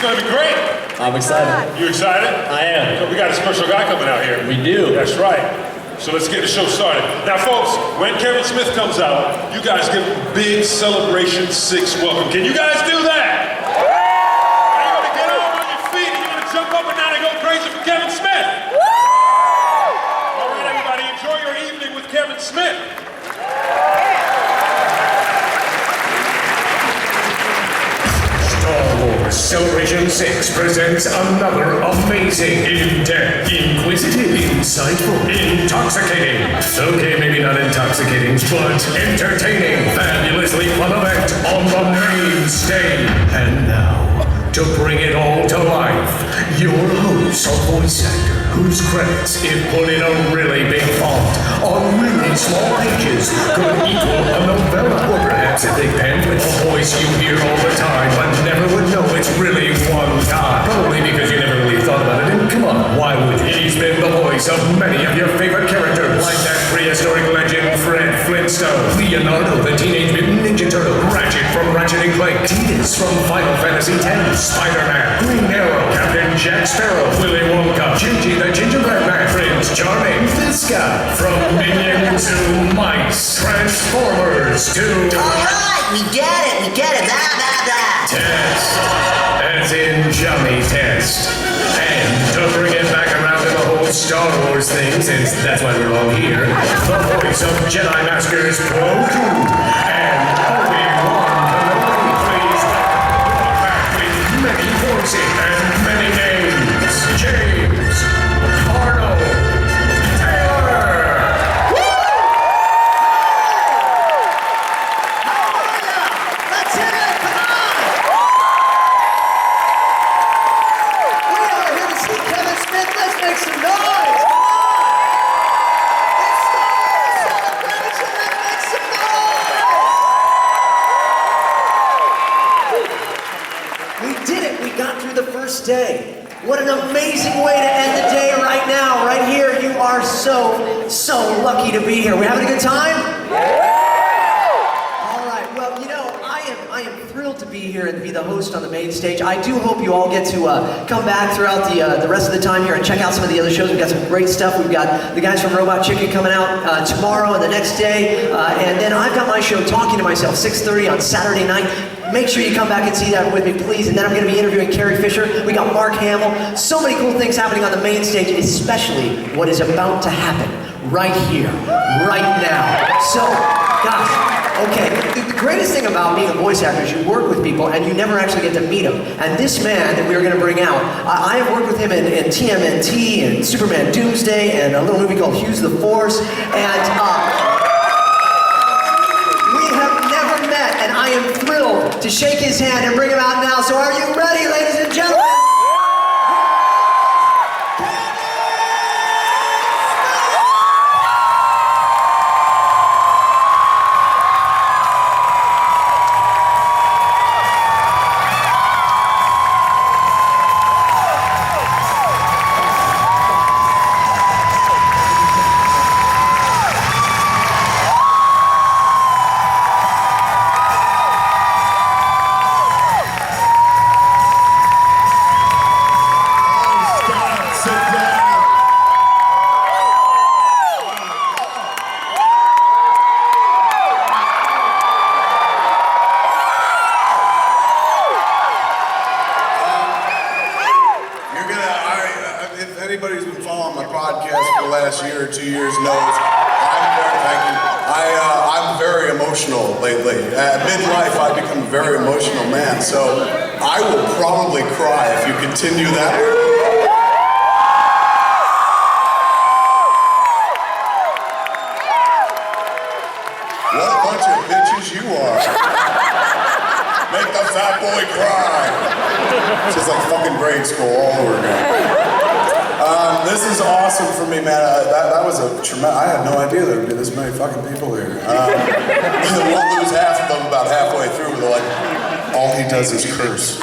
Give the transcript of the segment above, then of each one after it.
gonna be great. I'm excited. You excited? I am. So we got a special guy coming out here. We do. That's right. So let's get the show started. Now folks, when Kevin Smith comes out, you guys give him a big Celebration 6 welcome. Can you guys do that? Are you gonna get on your feet and you're gonna jump up and down and go crazy for Kevin Smith? All right, everybody, enjoy your evening with Kevin Smith. Star Wars Celebration 6 presents another amazing, in-depth, inquisitive, insightful, intoxicating, okay, maybe not intoxicating, but entertaining, fabulously fun event on the main stage. And now, to bring it all to life, your host, a voice actor whose credits, if put in a really big font on really small pages, could equal a novella, or perhaps a big pamphlet. A voice you hear all the time, but never would know it's really one guy. Probably because you never really thought about it. And come on, why would you? He's been the voice of many of your favorite characters, like that prehistoric legend Fred Flintstone, Leonardo the Teenage Mutant Ninja Turtle, Ratchet from Ratchet and Clank, Tidus from Final Fantasy X, Spider-Man, Green Arrow, Captain Jack Sparrow, Willy Wonka, Gingy the Gingerbread Man, Prince Charming, this guy from Minions to Mice, Transformers to... Alright, we get it, that. Test, as in Johnny Test. And to bring it back around to the whole Star Wars thing, since that's why we're all here, the voice of Jedi Masters Pro 2 and Obi-Wan Kenobi, please welcome back with many voices and many names, James Arnold Taylor. Let's hear it, come on! We are here to see Kevin Smith, let's make some noise! Come on! It's Star Wars Celebration, let's make some noise! We did it, we got through the first day. What an amazing way to end the day right now, right here. You are so lucky to be here. We having a good time? All right, well, you know, I am thrilled to be here and be the host on the main stage. I do hope you all get to come back throughout the rest of the time here and check out some of the other shows. We've got some great stuff. We've got the guys from Robot Chicken coming out tomorrow and the next day. And then I've got my show, Talking to Myself, 6:30 on Saturday night. Make sure you come back and see that with me, please. And then I'm going to be interviewing Carrie Fisher. We got Mark Hamill. So many cool things happening on the main stage, especially what is about to happen right here, right now. So, gosh, okay. The greatest thing about being a voice actor is you work with people and you never actually get to meet them. And this man that we are going to bring out, I have worked with him in TMNT and Superman Doomsday and a little movie called Hughes the Force. And and I am thrilled to shake his hand and bring him out now. So are you ready, ladies and gentlemen? Anybody's been following my podcast for the last year or 2 years knows I'm very emotional lately. At midlife, I've become a very emotional man, so I will probably cry if you continue that. What a bunch of bitches you are. Make the fat boy cry. It's just like fucking grade school all over again. This is awesome for me, man. That was a tremendous... I had no idea there would be this many fucking people here. We'll lose half of them about halfway through. They're like, all he does is curse. And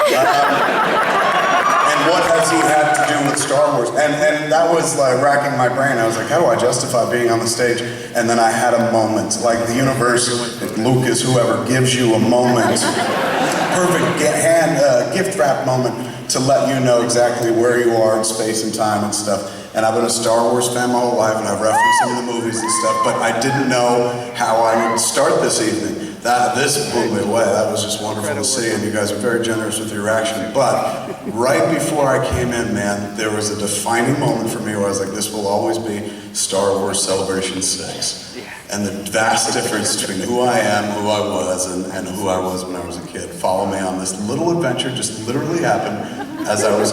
what has he had to do with Star Wars? And that was like racking my brain. I was like, how do I justify being on the stage? And then I had a moment. Like the universe, Lucas, whoever gives you a moment. Perfect gift wrap moment to let you know exactly where you are in space and time and stuff. And I've been a Star Wars fan my whole life, and I've referenced some of the movies and stuff, but I didn't know how I would start this evening. This blew me away. That was just wonderful to see, and you guys were very generous with your reaction. But right before I came in, man, there was a defining moment for me where I was like, this will always be Star Wars Celebration 6. And the vast difference between who I am, who I was, and who I was when I was a kid. Follow me on this little adventure, just literally happened as I was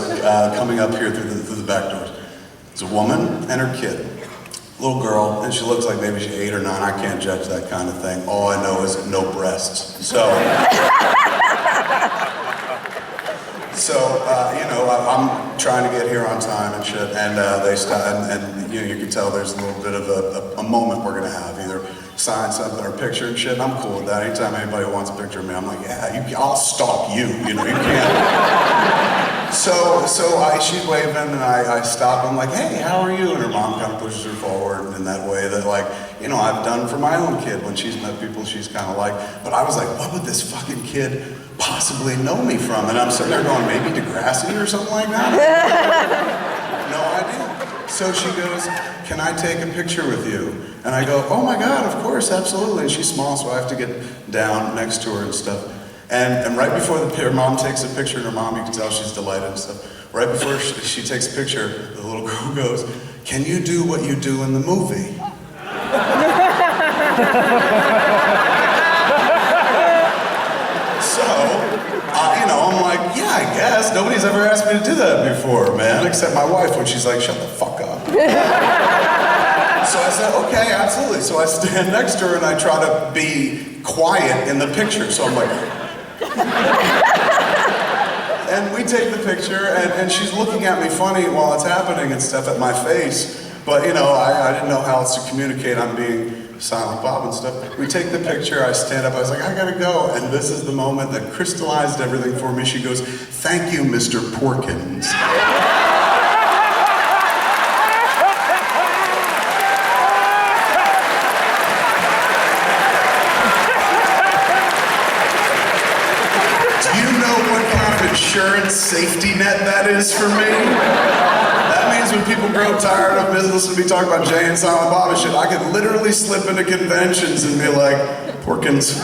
coming up here through the back doors. There's a woman and her kid. Little girl, and she looks like maybe she's 8 or 9. I can't judge that kind of thing. All I know is no breasts. So, I'm trying to get here on time and shit, and they stop, and you can tell there's a little bit of a moment we're gonna have, either sign something or picture and shit. And I'm cool with that. Anytime anybody wants a picture of me, I'm like, yeah, I'll stalk you. You can't. She's waving, and I stop. I'm like, hey, how are you? And her mom kind of pushes her forward in that way that, like, I've done for my own kid when she's met people she's kind of like. But I was like, what would this fucking kid possibly know me from? And I'm sitting there going, maybe Degrassi or something like that? No idea. So she goes, can I take a picture with you? And I go, oh my God, of course, absolutely. And she's small, so I have to get down next to her and stuff. And right before her mom takes a picture, and her mom, you can tell she's delighted and stuff. Right before she takes a picture, the little girl goes, can you do what you do in the movie? I'm like, yeah, I guess. Nobody's ever asked me to do that before, man, except my wife when she's like, shut the fuck up. So I said, okay, absolutely. So I stand next to her and I try to be quiet in the picture. So I'm like, and we take the picture, and she's looking at me funny while it's happening and stuff at my face. But I didn't know how else to communicate. I'm being Silent Bob and stuff. We take the picture, I stand up, I was like, I gotta go. And this is the moment that crystallized everything for me. She goes, thank you, Mr. Porkins. Do you know what kind of insurance safety net that is for me? When people grow tired of business and be talking about Jay and Silent Bob and shit, I could literally slip into conventions and be like, Porkins.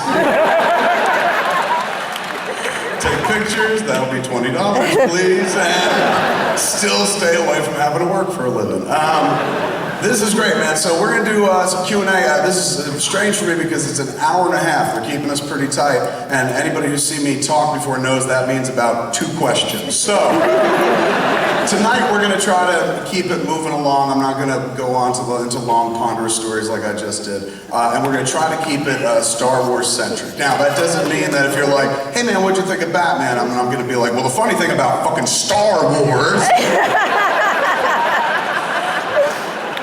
Take pictures, that'll be $20, please, and still stay away from having to work for a living. This is great, man. So we're gonna do some Q&A. This is strange for me because it's an hour and a half. They're keeping us pretty tight, and anybody who's seen me talk before knows that means about 2 questions. So, tonight we're going to try to keep it moving along. I'm not going to go on into long, ponderous stories like I just did. And we're going to try to keep it Star Wars centric. Now, that doesn't mean that if you're like, hey man, what'd you think of Batman? I'm going to be like, well, the funny thing about fucking Star Wars...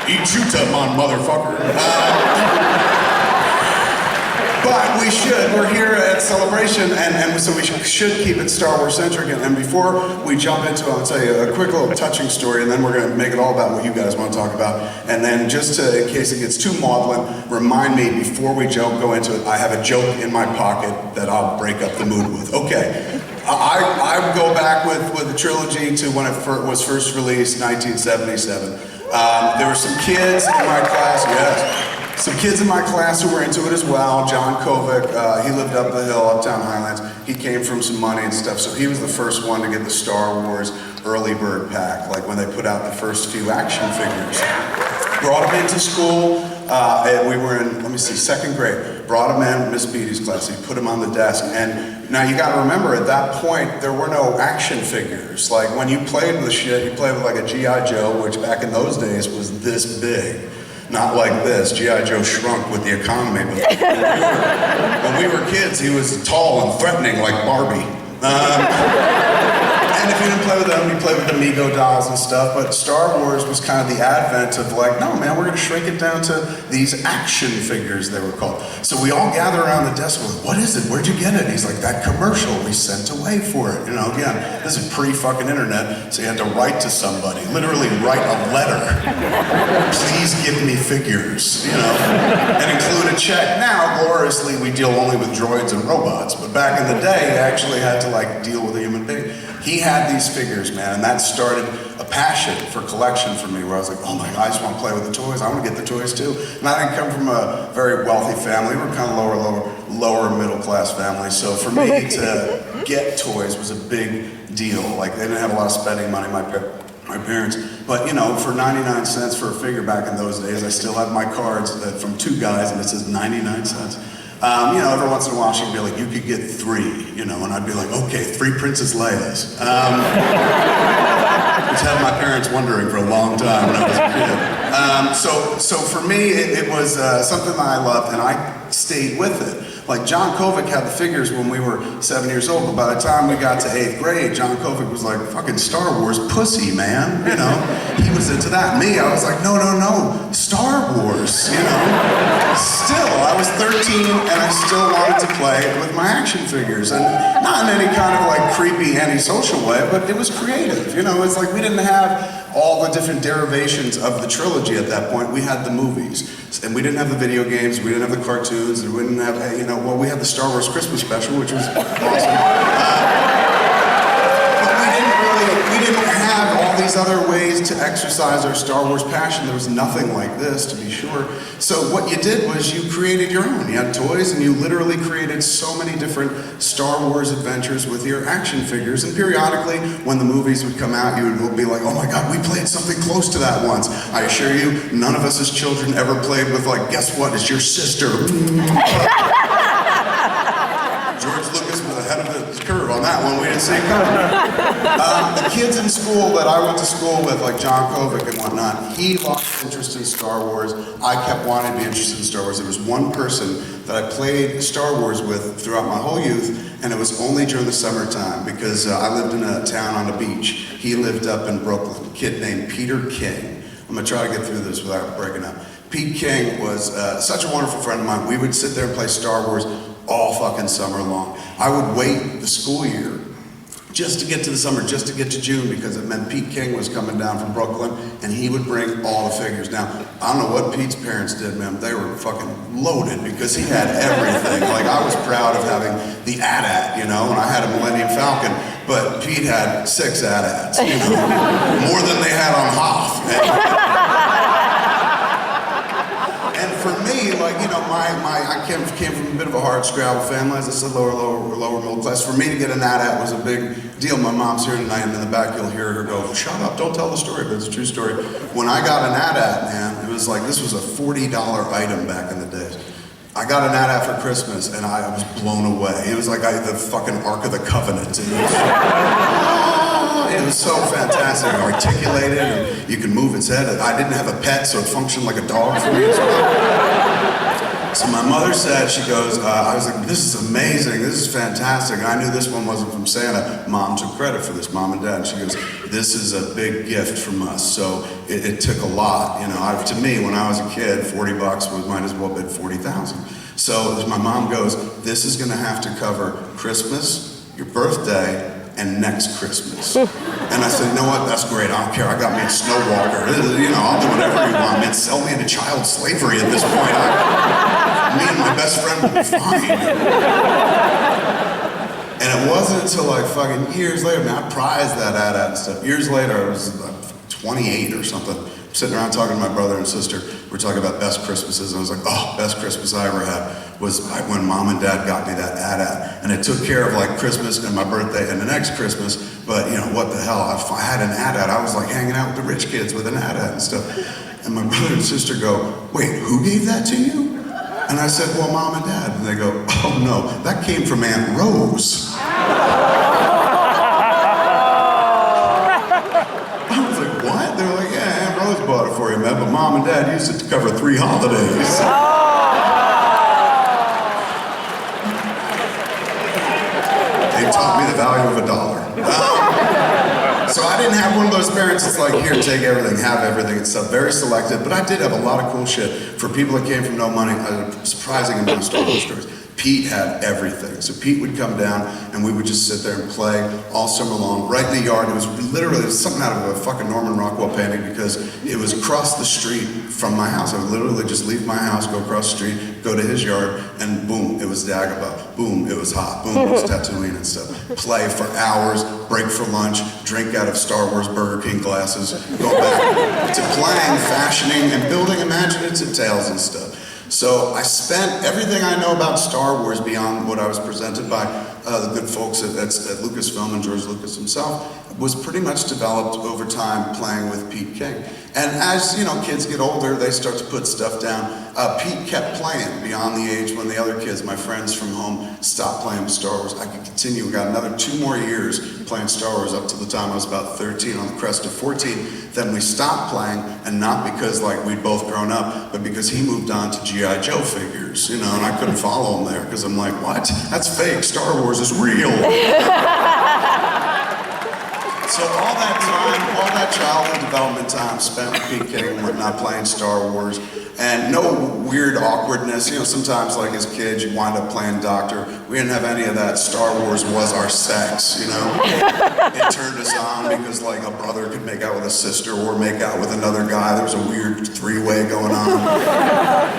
Eat you to mon motherfucker. But we should. We're here at Celebration, and so we should keep it Star Wars centric. And before we jump into it, I'll tell you a quick little touching story, and then we're going to make it all about what you guys want to talk about. And then just to, in case it gets too maudlin, remind me before we go into it, I have a joke in my pocket that I'll break up the mood with. Okay. I go back with the trilogy to when it was first released, 1977. There were some kids in my class, yes. Some kids in my class who were into it as well. John Kovic, he lived up the hill, Uptown Highlands. He came from some money and stuff, so he was the first one to get the Star Wars early bird pack, like when they put out the first few action figures. Brought him into school, and we were in, let me see, 2nd grade. Brought him in, Miss Beatty's class, he put him on the desk. And now you gotta remember, at that point, there were no action figures. Like when you played with shit, you played with like a G.I. Joe, which back in those days was this big. Not like this. G.I. Joe shrunk with the economy, but when we were kids, he was tall and threatening like Barbie. And if you didn't play with them, you played with the Mego dolls and stuff, but Star Wars was kind of the advent of like, no man, we're gonna shrink it down to these action figures, they were called. So we all gather around the desk with, what is it? Where'd you get it? And he's like, that commercial we sent away for it. Again, this is pre-fucking internet, so you had to write to somebody, literally write a letter. Please give me figures, and include a check. Now, gloriously, we deal only with droids and robots, but back in the day, you actually had to like deal with a human being. He had these figures, man, and that started a passion for collection for me, where I was like, oh my God, I just want to play with the toys. I want to get the toys too. And I didn't come from a very wealthy family. We were kind of lower middle class family. So for me to get toys was a big deal. Like, they didn't have a lot of spending money, my parents. But you know, for 99 cents for a figure back in those days, I still have my cards from two guys, and it says 99 cents. You know, every once in a while she'd be like, you could get 3, you know, and I'd be like, okay, 3 Princess Leia's. Which had my parents wondering for a long time when I was a kid. So for me, it was something that I loved, and I stayed with it. Like, John Kovic had the figures when we were 7 years old, but by the time we got to 8th grade, John Kovic was like, fucking Star Wars pussy, man, you know? He was into that. Me, I was like, no, Star Wars, you know? Still, I was 13, and I still wanted to play with my action figures, and not in any kind of like creepy antisocial way, but it was creative, you know? It's like we didn't have all the different derivations of the trilogy at that point. We had the movies, and we didn't have the video games, we didn't have the cartoons, and we didn't have, you know, well, we had the Star Wars Christmas special, which was awesome. But we didn't have all these other ways to exercise our Star Wars passion. There was nothing like this, to be sure. So what you did was you created your own. You had toys, and you literally created so many different Star Wars adventures with your action figures. And periodically, when the movies would come out, you would be like, oh my God, we played something close to that once. I assure you, none of us as children ever played with, like, guess what, it's your sister. George Lucas was ahead of the curve on that one. We didn't see it coming. The kids in school that I went to school with, like John Kovic and whatnot, he lost interest in Star Wars. I kept wanting to be interested in Star Wars. There was one person that I played Star Wars with throughout my whole youth, and it was only during the summertime, because I lived in a town on the beach. He lived up in Brooklyn, a kid named Peter King. I'm gonna try to get through this without breaking up. Pete King was such a wonderful friend of mine. We would sit there and play Star Wars all fucking summer long. I would wait the school year just to get to the summer, just to get to June, because it meant Pete King was coming down from Brooklyn, and he would bring all the figures. Now, I don't know what Pete's parents did, man. They were fucking loaded, because he had everything. Like, I was proud of having the AT-AT, you know, and I had a Millennium Falcon, but Pete had 6 AT-ATs, you know, more than they had on Hoth. And for me, like, you know, I came from a bit of a hard scrabble family, as I said, lower middle class. For me to get an AT-AT was a big deal. My mom's here tonight, and in the back you'll hear her go, shut up, don't tell the story, but it's a true story. When I got an AT-AT, man, it was like, this was a $40 item back in the days. I got an AT-AT for Christmas, and I was blown away. It was like the fucking Ark of the Covenant. It was so fantastic, articulated, and you could move its head. I didn't have a pet, so it functioned like a dog for me as well. So my mother said, she goes, I was like, this is amazing, this is fantastic. And I knew this one wasn't from Santa. Mom took credit for this, Mom and Dad. And she goes, this is a big gift from us. So it took a lot, you know. To me, when I was a kid, $40 might as well have been 40,000. So my mom goes, this is gonna have to cover Christmas, your birthday, and next Christmas. And I said, you know what, that's great, I don't care, I got me a snow walker. You know, I'll do whatever you want, man, sell me into child slavery at this point. Me and my best friend will be fine. And it wasn't until like fucking years later, man, I prized that AT-AT and stuff. Years later, I was 28 or something, sitting around talking to my brother and sister. We're talking about best Christmases, and I was like, oh, best Christmas I ever had was when Mom and Dad got me that AT-AT. And it took care of like Christmas and my birthday and the next Christmas, but you know, what the hell, if I had an AT-AT, I was like hanging out with the rich kids with an AT-AT and stuff. And my brother and sister go, wait, who gave that to you? And I said, well, Mom and Dad. And they go, oh no, that came from Aunt Rose. What? They're like, yeah, Aunt Rose bought it for you, man, but Mom and Dad used it to cover 3 holidays. They taught me the value of $1. So I didn't have one of those parents that's like, here, take everything, have everything and stuff. Very selective, but I did have a lot of cool shit for people that came from no money. A surprising amount of Star Wars stories. Pete had everything. So Pete would come down and we would just sit there and play all summer long, right in the yard. It was literally something out of a fucking Norman Rockwell painting because it was across the street from my house. I would literally just leave my house, go across the street, go to his yard, and boom, it was Dagobah. Boom, it was hot. Boom, it was Tatooine and stuff. Play for hours, break for lunch, drink out of Star Wars Burger King glasses, go back to playing, fashioning, and building imaginative tales and stuff. So I spent everything I know about Star Wars beyond what I was presented by the good folks at Lucasfilm and George Lucas himself was pretty much developed over time playing with Pete King. And as kids get older, they start to put stuff down. Pete kept playing beyond the age when the other kids, my friends from home, stopped playing with Star Wars. I could continue. We got another 2 more years playing Star Wars up to the time I was about 13 on the crest of 14. Then we stopped playing, and not because we'd both grown up, but because he moved on to G.I. Joe figures, and I couldn't follow him there because I'm like, what? That's fake. Star Wars is real. So all that time, all that childhood development time spent with Pete King and whatnot playing Star Wars, and no weird awkwardness. Sometimes as kids you wind up playing doctor. We didn't have any of that. Star Wars was our sex, It turned us on because a brother could make out with a sister or make out with another guy. There was a weird 3-way going on.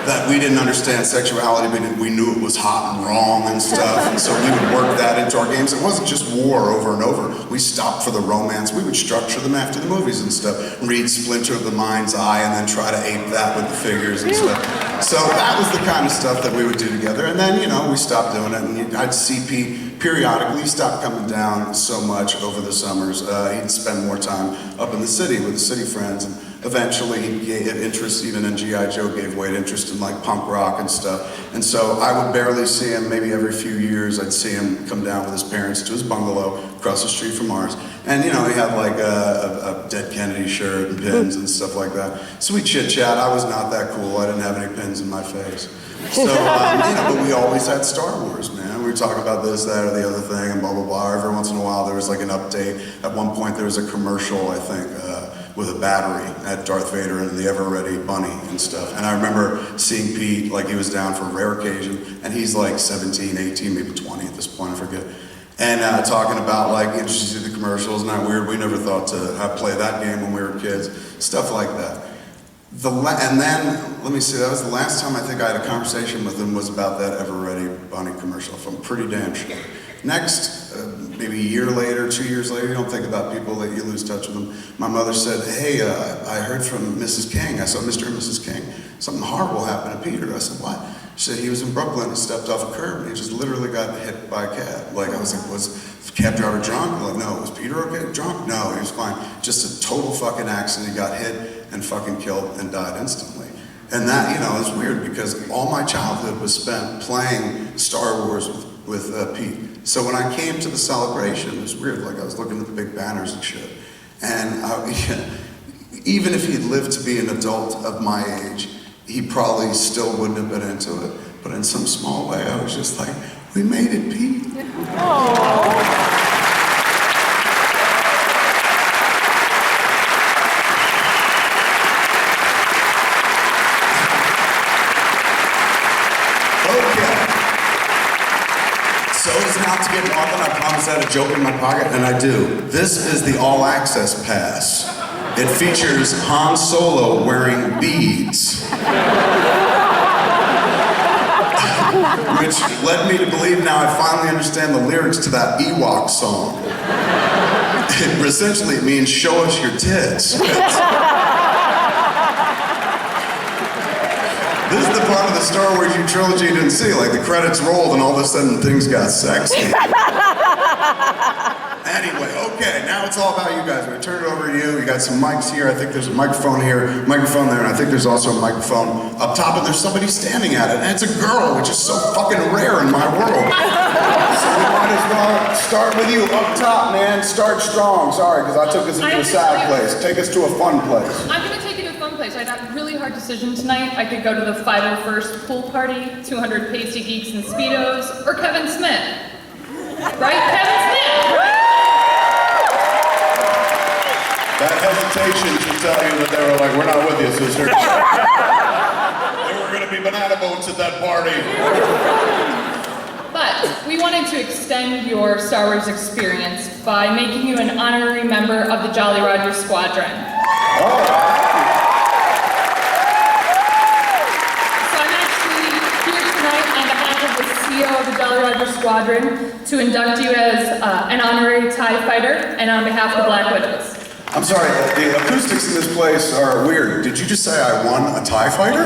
That we didn't understand sexuality, but we knew it was hot and wrong and stuff. And so we would work that into our games. It wasn't just war over and over. We stopped for the romance. We would structure them after the movies and stuff. Read Splinter of the Mind's Eye and then try to ape that with the figures and stuff. So that was the kind of stuff that we would do together. And then, we stopped doing it. And I'd see Pete periodically. He stopped coming down so much over the summers. He'd spend more time up in the city with the city friends. And eventually he gave interest even in G.I. Joe, gave way to interest in punk rock and stuff. And so I would barely see him. Maybe every few years I'd see him come down with his parents to his bungalow across the street from ours. And he had a Dead Kennedy shirt and pins and stuff like that. So we chit chat. I was not that cool. I didn't have any pins in my face. So, but we always had Star Wars, man. We would talk about this, that, or the other thing, and blah, blah, blah. Every once in a while there was an update. At one point there was a commercial, I think, with a battery at Darth Vader and the ever-ready bunny and stuff. And I remember seeing Pete, he was down for a rare occasion, and he's 17, 18, maybe 20 at this point, I forget. And talking about did you see the commercials? Isn't that weird? We never thought to play that game when we were kids. Stuff like that. And then, let me see, that was the last time I think I had a conversation with him was about that ever-ready bunny commercial, if I'm pretty damn sure. Next, maybe a year later, 2 years later, you don't think about people that you lose touch with them. My mother said, hey, I heard from Mrs. King. I saw Mr. and Mrs. King. Something horrible happened to Peter. I said, what? She said he was in Brooklyn and stepped off a curb and he just literally got hit by a cab. I was like, was the cab driver drunk? No. Was Peter okay? Drunk? No, he was fine. Just a total fucking accident. He got hit and fucking killed and died instantly. And that, is weird because all my childhood was spent playing Star Wars with Pete. So when I came to the celebration, it was weird. I was looking at the big banners and shit. And even if he'd lived to be an adult of my age, he probably still wouldn't have been into it. But in some small way, I was just like, we made it, Pete. Aww. Not to get nothing, I promise I had a joke in my pocket, and I do. This is the All Access Pass. It features Han Solo wearing beads. Which led me to believe now I finally understand the lyrics to that Ewok song. It essentially means, show us your tits. This is the part of the Star Wars trilogy you didn't see. The credits rolled and all of a sudden things got sexy. Anyway, okay, now it's all about you guys. We're gonna turn it over to you. You got some mics here. I think there's a microphone here, microphone there, and I think there's also a microphone up top, and there's somebody standing at it. And it's a girl, which is so fucking rare in my world. So we might as well start with you up top, man. Start strong. Sorry, because I took us into a sad place. Take us to a fun place. I'm gonna take you to a fun place. I got a really hard decision tonight. I could go to the 501st pool party, 200 pasty geeks in Speedos, or Kevin Smith. Right? Kevin Smith! That hesitation should tell you that they were like, we're not with you, sister. There were going to be banana boats at that party. But we wanted to extend your Star Wars experience by making you an honorary member of the Jolly Roger Squadron. So I'm actually here tonight on behalf of the CEO of the Jolly Roger Squadron to induct you as an honorary TIE fighter and on behalf of the Black Widows. I'm sorry, the acoustics in this place are weird. Did you just say I won a TIE fighter?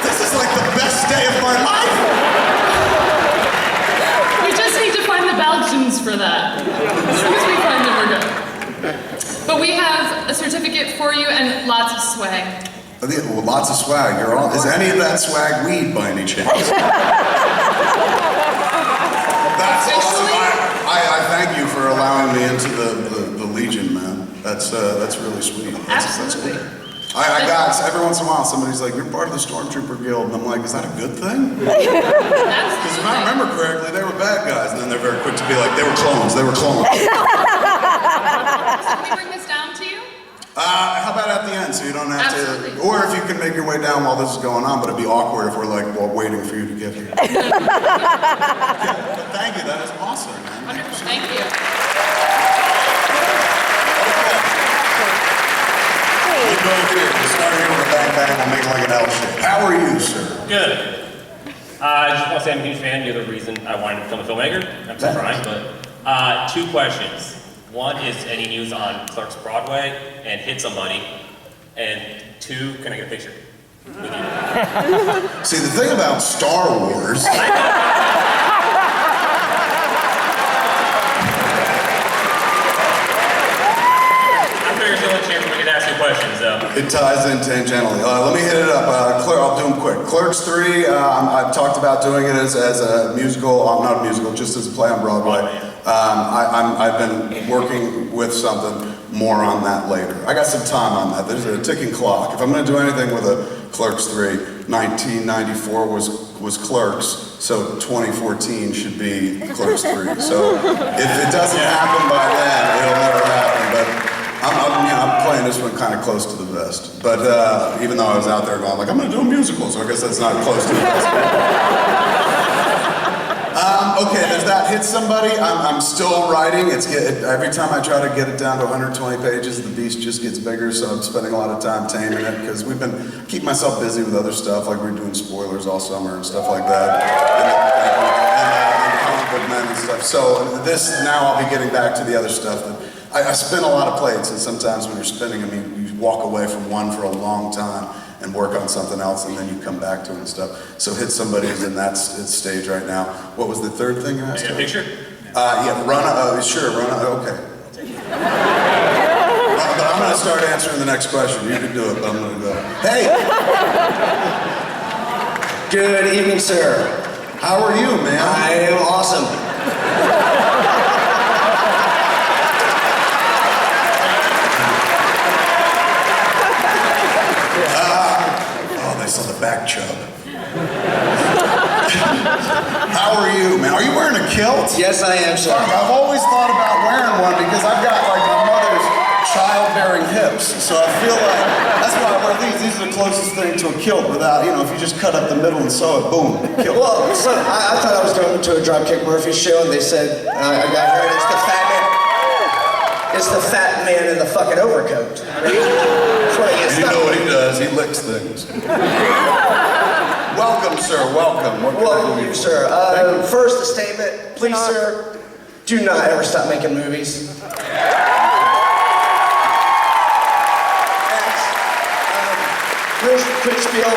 This is like the best day of my life! We just need to find the Belgians for that. As soon as we find them, we're good. But we have a certificate for you and lots of swag. Well, lots of swag. You're all. Is any of that swag weed by any chance? That's awesome. I thank you for allowing me into the Legion, man. That's really sweet. Absolutely. I got every once in a while somebody's like, "You're part of the Stormtrooper Guild," and I'm like, "Is that a good thing?" Because if I remember correctly, they were bad guys, and then they're very quick to be like, "They were clones. They were clones." So can we bring this down to you? How about at the end, so you don't have Absolutely. to, or if you can make your way down while this is going on, but it'd be awkward if we're like, well, waiting for you to get here. But thank you, that is awesome, man. Wonderful, thank you. We'll go here, we'll start here with a bang bang, we'll make like an L shape. How are you, sir? Good. I just want to say I'm a huge fan. You're the reason I wanted to become a filmmaker. I'm still trying, but 2 questions. One is any news on Clerks Broadway and Hit Somebody, and 2, can I get a picture with you? See, the thing about Star Wars. I figured it's the only chance we could ask you questions, though. It ties in tangentially. Let me hit it up. I'll do them quick. Clerks 3, I've talked about doing it as a musical, not a musical, just as a play on Broadway. I've been working with something more on that later. I got some time on that. There's a ticking clock. If I'm going to do anything with a Clerks 3, 1994 was Clerks, so 2014 should be Clerks 3. So if it doesn't happen by then, it'll never happen. But I'm playing this one kind of close to the vest. But even though I was out there going like, I'm going to do a musical, so I guess that's not close to the vest. Okay, there's that. Hit Somebody. I'm still writing. Every time I try to get it down to 120 pages, the beast just gets bigger. So I'm spending a lot of time taming it because keep myself busy with other stuff, like we're doing spoilers all summer and stuff like that, and comic book men and stuff. So this now I'll be getting back to the other stuff. I spin a lot of plates, and sometimes when you're spinning them, you walk away from one for a long time and work on something else, and then you come back to it and stuff. So Hit Somebody is in that stage right now. What was the third thing you asked? Can I get a picture? Yeah, sure, okay. But I'm going to start answering the next question. You can do it, but I'm going to go. Hey! Good evening, sir. How are you, man? I am awesome. I saw the back chub. How are you, man? Are you wearing a kilt? Yes, I am, sir. I've always thought about wearing one because I've got like my mother's childbearing hips. So I feel like that's why I wear these. These are the closest thing to a kilt without, if you just cut up the middle and sew it, boom, kilt. Well, listen, I thought I was going to a Dropkick Murphy show, and they said, I heard it's the fat man. It's the fat man in the fucking overcoat. That's what he is. You know what he does? He licks things. Welcome, sir. Welcome. Welcome, you, sir. First, a statement. Please, sir, do not ever stop making movies. Real quick spiel.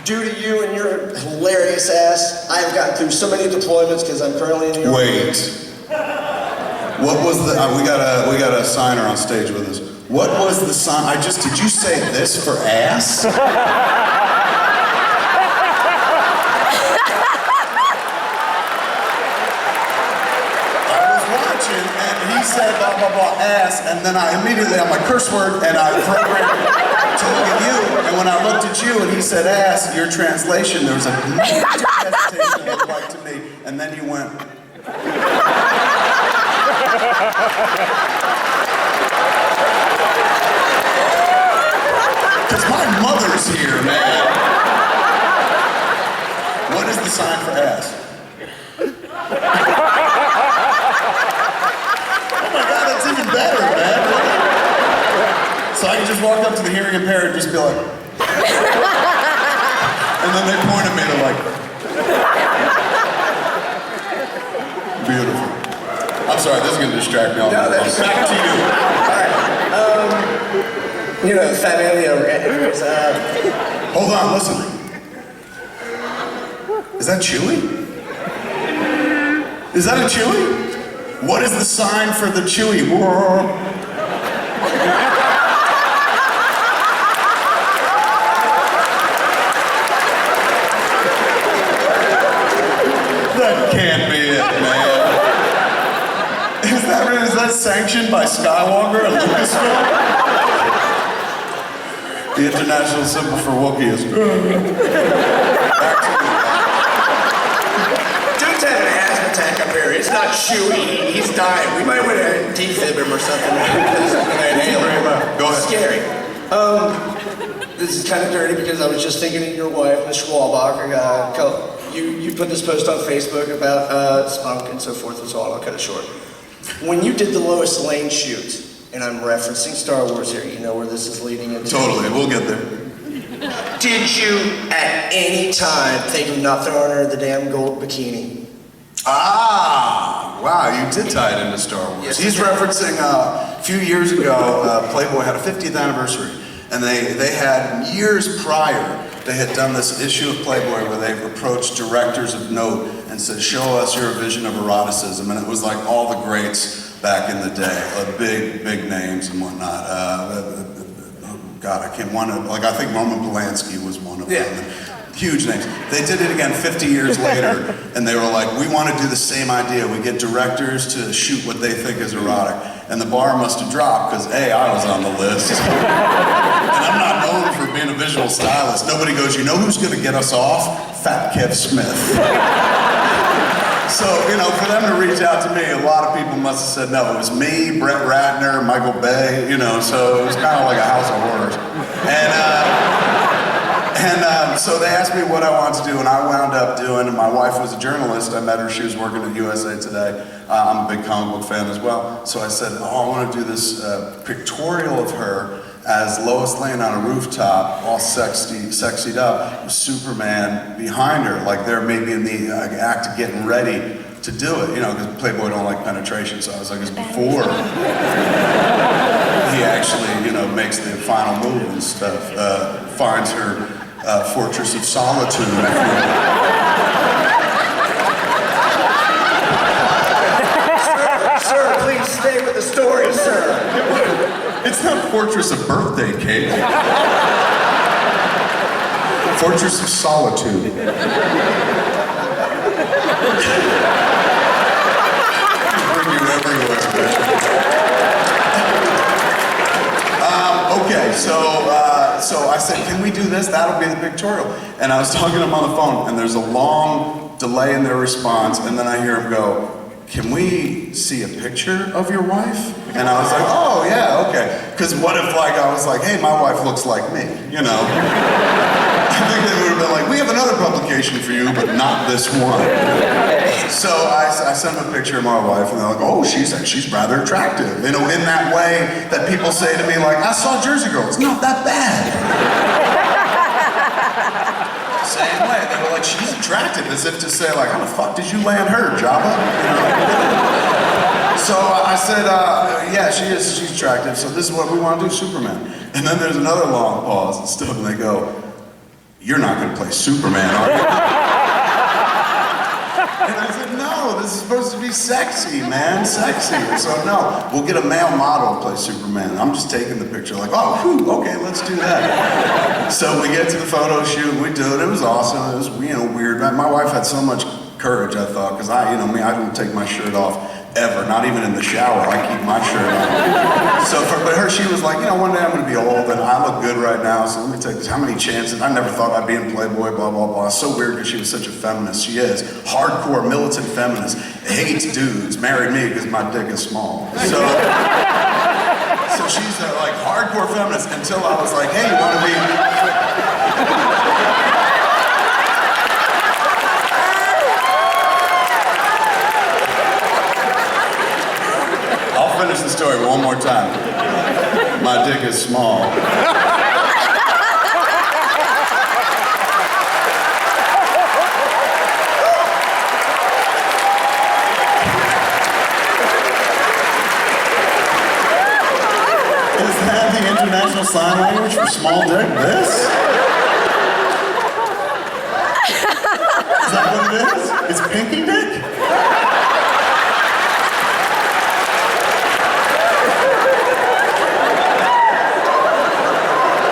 Due to you and your hilarious ass, I have gotten through so many deployments because I'm currently in New York. Wait. What was the? We got a signer on stage with us. What was the sign? Did you say this for ass? And he said blah blah blah ass, and then I immediately on my curse word, and I programmed to look at you, and when I looked at you and he said ass, your translation, there was a major hesitation looked like to me, and then you went. Because my mother's here, man. is the sign for ass? Oh my God, that's even better, man. So I can just walk up to the hearing impaired and just be like, and then they point at me and they're like, beautiful. I'm sorry, this is gonna distract me all No, night. that's Back to you. Alright, you know, Fat Man Leo, anyways, Hold on, listen. Is that Chewy? Is that a Chewy? What is the sign for the Chewy? That can't be it, man. Is that sanctioned by Skywalker and Lucasfilm? The international symbol for Wookiee is. dude's having an asthma attack up here. It's not Chewy. He's dying. We might want to defib him or something. Go ahead. Scary. This is kind of dirty because I was just thinking of your wife, Miss Schwalbach. You put this post on Facebook about spunk and so forth and so on. I'll cut it short. When you did the Lois Lane shoot, and I'm referencing Star Wars here, you know where this is leading into. Totally, we'll get there. Did you at any time think of not throwing her the damn gold bikini? Ah, wow, you did tie it into Star Wars. Yes, He's I did. referencing a few years ago, Playboy had a 50th anniversary, and they had, years prior, they had done this issue of Playboy where they approached directors of note and said, show us your vision of eroticism, and it was like all the greats back in the day, big names and whatnot. God, I can't want to, like I think Roman Polanski was one of them. Huge names. They did it again 50 years later, and they were like, we want to do the same idea. We get directors to shoot what they think is erotic. And the bar must have dropped, because A, I was on the list. And I'm not known for being a visual stylist. Nobody goes, you know who's going to get us off? Fat Kev Smith. So, you know, for them to reach out to me, a lot of people must have said no. It was me, Brett Ratner, Michael Bay, you know, so it was kind of like a house of horrors. And so they asked me what I wanted to do, and I wound up doing, and my wife was a journalist. I met her, she was working at USA Today. I'm a big comic book fan as well. So I said, oh, I want to do this pictorial of her as Lois Lane on a rooftop, all sexied up, with Superman behind her, like they're maybe in the act of getting ready to do it, you know, because Playboy don't like penetration, so I was like, it's before he actually, you know, makes the final move and stuff, finds her fortress of solitude. Sir, please stay with the story, sir. It's not Fortress of Birthday Cake. Fortress of Solitude. Bring you everywhere, man. Okay, so I said, can we do this? That'll be the pictorial. And I was talking to him on the phone, and there's a long delay in their response, and then I hear him go, can we see a picture of your wife? And I was like, oh yeah, okay. Because what if like I was like, hey, my wife looks like me, you know? I think they would have been like, we have another publication for you, but not this one. So I sent them a picture of my wife, and they're like, oh, she's rather attractive. You know, in that way that people say to me, like, I saw Jersey Girl, it's not that bad. Same way, they were like, she's attractive, as if to say, like, how the fuck did you land her, Jabba? You know? So I said, yeah, she's attractive, so this is what we want to do, Superman. And then there's another long pause and stuff, and they go, you're not going to play Superman, are you? And I said, no, this is supposed to be sexy, man, sexy. So no, we'll get a male model to play Superman. I'm just taking the picture like, oh, whew, okay, let's do that. So we get to the photo shoot, we do it, it was awesome, it was, you know, weird. My wife had so much courage, I thought, because I don't take my shirt off ever, not even in the shower, I keep my shirt on. So but she was like, you know, one day I'm gonna be old and I look good right now, so let me take this, how many chances? I never thought I'd be in Playboy, blah, blah, blah. It's so weird because she was such a feminist, she is. Hardcore militant feminist, hates dudes, married me because my dick is small. So she's like hardcore feminist until I was like, hey, you wanna be... story one more time. My dick is small. Is that the international sign language for small dick? This? Is that what it is? It's pinky dick?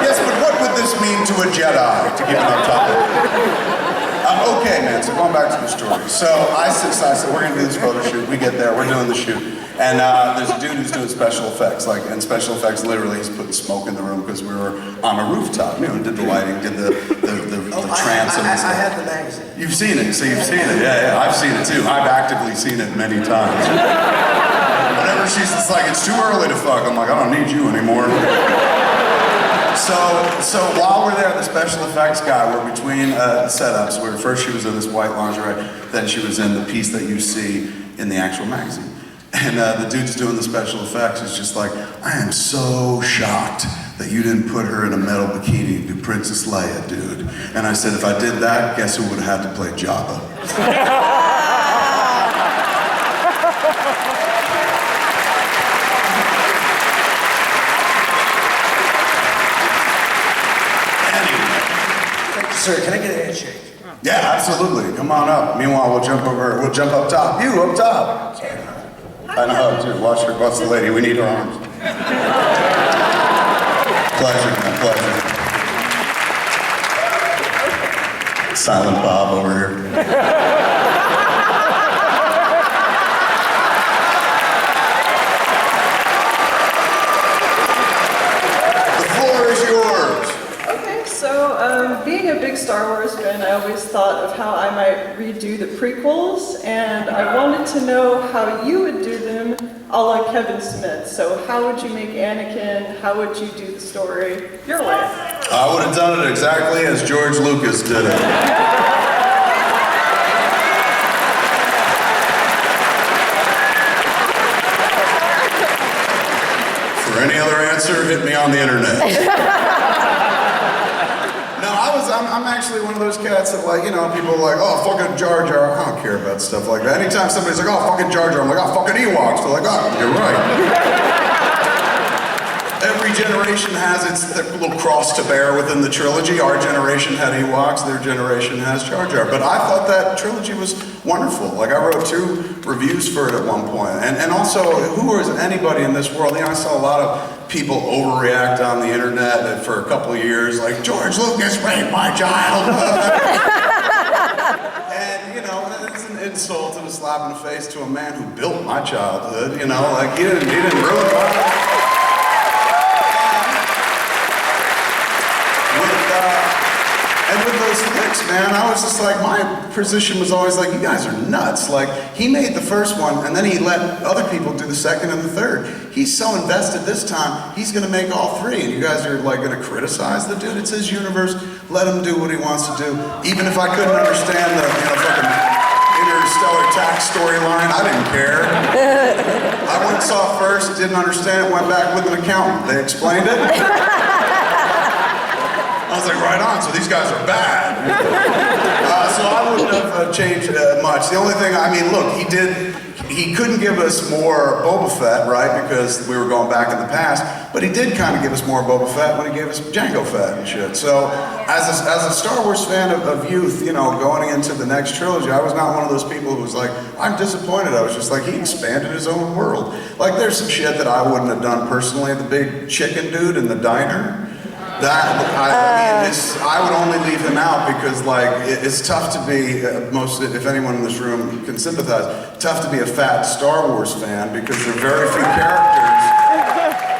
Yes, but what would this mean to a Jedi, to keep it on topic? Okay, man, so going back to the story. So I said, we're gonna do this photo shoot. We get there, we're doing the shoot. And there's a dude who's doing special effects, and special effects literally he's putting smoke in the room because we were on a rooftop, did the lighting, did the trance and stuff. I had the magazine. You've seen it, so you've seen it, yeah, I've seen it too. I've actively seen it many times. Whenever she's just like, it's too early to fuck, I'm like, I don't need you anymore. So while we're there, the special effects guy, we're between setups, where first she was in this white lingerie, then she was in the piece that you see in the actual magazine. And the dude's doing the special effects is just like, I am so shocked that you didn't put her in a metal bikini to do Princess Leia, dude. And I said, if I did that, guess who would have had to play Jabba? Sir, can I get a handshake? Yeah, absolutely. Come on up. Meanwhile, we'll jump up top. You up top. And a hug too. Watch the lady. We need her arms. Pleasure, man. Pleasure. Silent Bob over here. Being a big Star Wars fan, I always thought of how I might redo the prequels, and I wanted to know how you would do them a la Kevin Smith. So how would you make Anakin? How would you do the story your way? I would have done it exactly as George Lucas did it. For any other answer, hit me on the internet. I'm actually one of those cats that people are like, oh, fucking Jar Jar. I don't care about stuff like that. Anytime somebody's like, oh, fucking Jar Jar, I'm like, oh, fucking Ewoks. They're like, oh, you're right. Every generation has its little cross to bear within the trilogy. Our generation had Ewoks, their generation has Jar Jar. But I thought that trilogy was wonderful. Like, I wrote 2 reviews for it at one point. And also, who is anybody in this world? I saw a lot of people overreact on the internet for a couple of years, like, George Lucas raped my childhood. And, it's an insult and a slap in the face to a man who built my childhood, he didn't ruin mine. And with those flicks, man, I was just like, my position was always like, you guys are nuts. Like, he made the first one, and then he let other people do the second and the third. He's so invested this time, he's gonna make all 3, and you guys are like gonna criticize the dude. It's his universe, let him do what he wants to do. Even if I couldn't understand the, fucking interstellar tax storyline, I didn't care. I went and saw it first, didn't understand it, went back with an accountant. They explained it. I was like, right on, so these guys are bad. So I wouldn't have changed much. The only thing, look, he couldn't give us more Boba Fett, right, because we were going back in the past, but he did kind of give us more Boba Fett when he gave us Jango Fett and shit. So as a Star Wars fan of youth, going into the next trilogy, I was not one of those people who was like, I'm disappointed. I was just like, he expanded his own world. Like, there's some shit that I wouldn't have done personally. The big chicken dude in the diner. I would only leave him out because, it's tough to be, if anyone in this room can sympathize, tough to be a fat Star Wars fan because there are very few characters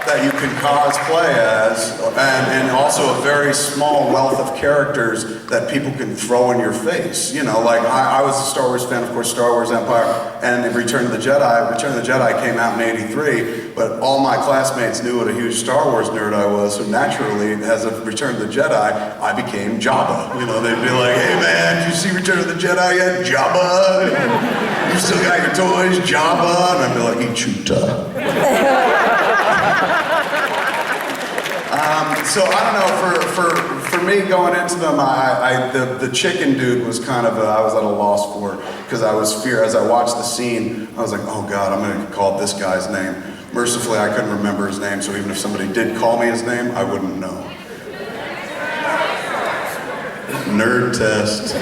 that you can cosplay as, and also a very small wealth of characters that people can throw in your face. I was a Star Wars fan, of course, Star Wars Empire, and Return of the Jedi. Return of the Jedi came out in '83, but all my classmates knew what a huge Star Wars nerd I was, so naturally, as of Return of the Jedi, I became Jabba. They'd be like, hey man, did you see Return of the Jedi yet? Jabba? You still got your toys? Jabba? And I'd be like, Ichuta. So I don't know, for me going into them, the chicken dude was kind of, I was at a loss for, because as I watched the scene, I was like, oh God, I'm gonna call this guy's name. Mercifully, I couldn't remember his name, so even if somebody did call me his name, I wouldn't know. Nerd test.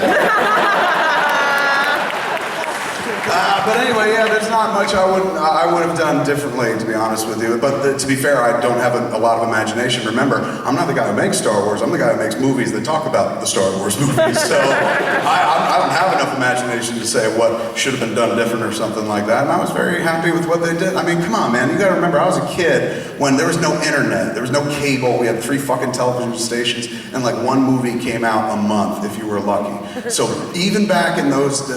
But anyway, yeah, there's not much I would have done differently, to be honest with you. But to be fair, I don't have a lot of imagination. Remember, I'm not the guy who makes Star Wars. I'm the guy who makes movies that talk about the Star Wars movies. So I don't have enough imagination to say what should have been done different or something like that. And I was very happy with what they did. I mean, come on, man. You got to remember, I was a kid when there was no internet, there was no cable. We had 3 fucking television stations, and like 1 movie came out a month if you were lucky. So even back in those